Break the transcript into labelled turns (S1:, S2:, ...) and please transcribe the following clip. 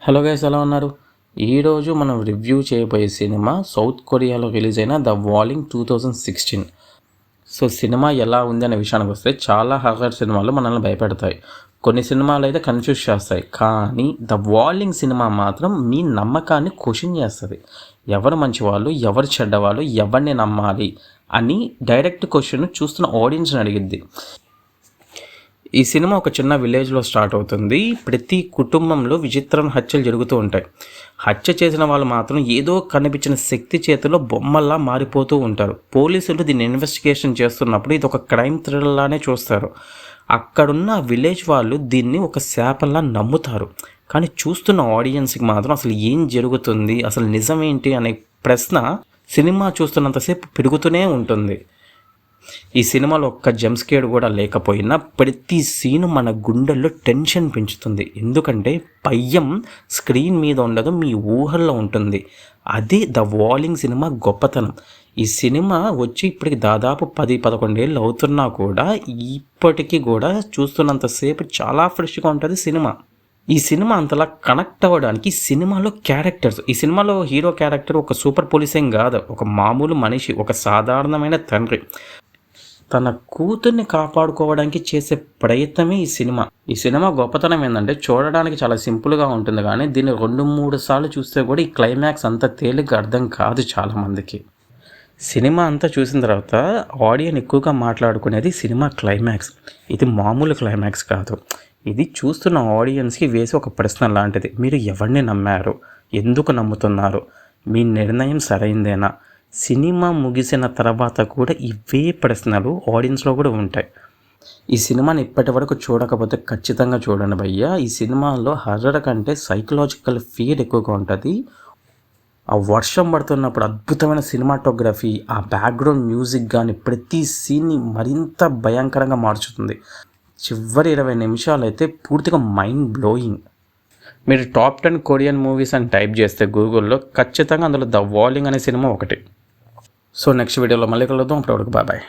S1: Hello guys, ఎలా ఉన్నారు? ఈరోజు మనం రివ్యూ చేయబోయే సినిమా సౌత్ కొరియాలో రిలీజ్ అయిన ద వాలింగ్ 2016. సో సినిమా ఎలా ఉంది అనే విషయానికి వస్తే చాలా హారర్ సినిమాలు మనల్ని భయపెడతాయి, కొన్ని సినిమాలు అయితే కన్ఫ్యూజ్ చేస్తాయి. కానీ ద వాలింగ్ సినిమా మాత్రం మీ నమ్మకాన్ని క్వశ్చన్ చేస్తుంది. ఎవరు మంచివాళ్ళు, ఎవరు చెడ్డవాళ్ళు, ఎవరిని నమ్మాలి అని డైరెక్ట్ క్వశ్చన్ చూస్తున్న ఆడియన్స్ని అడిగిద్ది. ఈ సినిమా ఒక చిన్న విలేజ్లో స్టార్ట్ అవుతుంది. ప్రతి కుటుంబంలో విచిత్రమైన హత్యలు జరుగుతూ ఉంటాయి. హత్య చేసిన వాళ్ళు మాత్రం ఏదో కనిపించిన శక్తి చేతిలో బొమ్మల్లా మారిపోతూ ఉంటారు. పోలీసులు దీన్ని ఇన్వెస్టిగేషన్ చేస్తున్నప్పుడు ఇది ఒక క్రైమ్ థ్రిల్లర్లానే చూస్తారు. అక్కడున్న విలేజ్ వాళ్ళు దీన్ని ఒక శాపంలా నమ్ముతారు. కానీ చూస్తున్న ఆడియన్స్కి మాత్రం అసలు ఏం జరుగుతుంది, అసలు నిజమేంటి అనే ప్రశ్న సినిమా చూస్తున్నంతసేపు పెరుగుతూనే ఉంటుంది. ఈ సినిమాలో ఒక్క జంప్స్కేర్ కూడా లేకపోయినా ప్రతి సీను మన గుండెల్లో టెన్షన్ పెంచుతుంది. ఎందుకంటే భయం స్క్రీన్ మీద ఉండదు, మీ ఊహల్లో ఉంటుంది. అది ద వాలింగ్ సినిమా గొప్పతనం. ఈ సినిమా వచ్చి ఇప్పటికి దాదాపు 10-11 ఏళ్ళు అవుతున్నా కూడా ఇప్పటికీ కూడా చూస్తున్నంతసేపు చాలా ఫ్రెష్గా ఉంటుంది సినిమా. ఈ సినిమా అంతలా కనెక్ట్ అవ్వడానికి సినిమాలో క్యారెక్టర్స్, ఈ సినిమాలో హీరో క్యారెక్టర్ ఒక సూపర్ పోలీస్ ఏం కాదు, ఒక మామూలు మనిషి, ఒక సాధారణమైన తండ్రి తన కూతుర్ని కాపాడుకోవడానికి చేసే ప్రయత్నమే ఈ సినిమా గొప్పతనం ఏంటంటే చూడడానికి చాలా సింపుల్గా ఉంటుంది, కానీ దీన్ని 2-3 సార్లు చూస్తే కూడా ఈ క్లైమాక్స్ అంత తేలిగ్గా అర్థం కాదు చాలామందికి. సినిమా అంతా చూసిన తర్వాత ఆడియన్స్ ఎక్కువగా మాట్లాడుకునేది సినిమా క్లైమాక్స్. ఇది మామూలు క్లైమాక్స్ కాదు, ఇది చూస్తున్న ఆడియన్స్కి వేసి ఒక ప్రశ్న లాంటిది. మీరు ఎవరిని నమ్మారు, ఎందుకు నమ్ముతున్నారు, మీ నిర్ణయం సరైందేనా? సినిమా ముగిసిన తర్వాత కూడా ఇవే ప్రశ్నలు ఆడియన్స్లో కూడా ఉంటాయి. ఈ సినిమాని ఇప్పటి వరకు చూడకపోతే ఖచ్చితంగా చూడండి భయ్య. ఈ సినిమాలో హర్రర్ కంటే సైకలాజికల్ ఫీల్ ఎక్కువగా ఉంటుంది. ఆ వర్షం పడుతున్నప్పుడు అద్భుతమైన సినిమాటోగ్రఫీ, ఆ బ్యాక్గ్రౌండ్ మ్యూజిక్ కానీ ప్రతి సీన్ని మరింత భయంకరంగా మార్చుతుంది. చివరి 20 నిమిషాలు అయితే పూర్తిగా మైండ్ బ్లోయింగ్. మీరు టాప్ 10 కొరియన్ మూవీస్ అని టైప్ చేస్తే గూగుల్లో ఖచ్చితంగా అందులో ద వాలింగ్ అనే సినిమా ఒకటి. సో నెక్స్ట్ వీడియోలో మళ్ళీ కలుద్దాం. అప్పటివరకు బాయ్.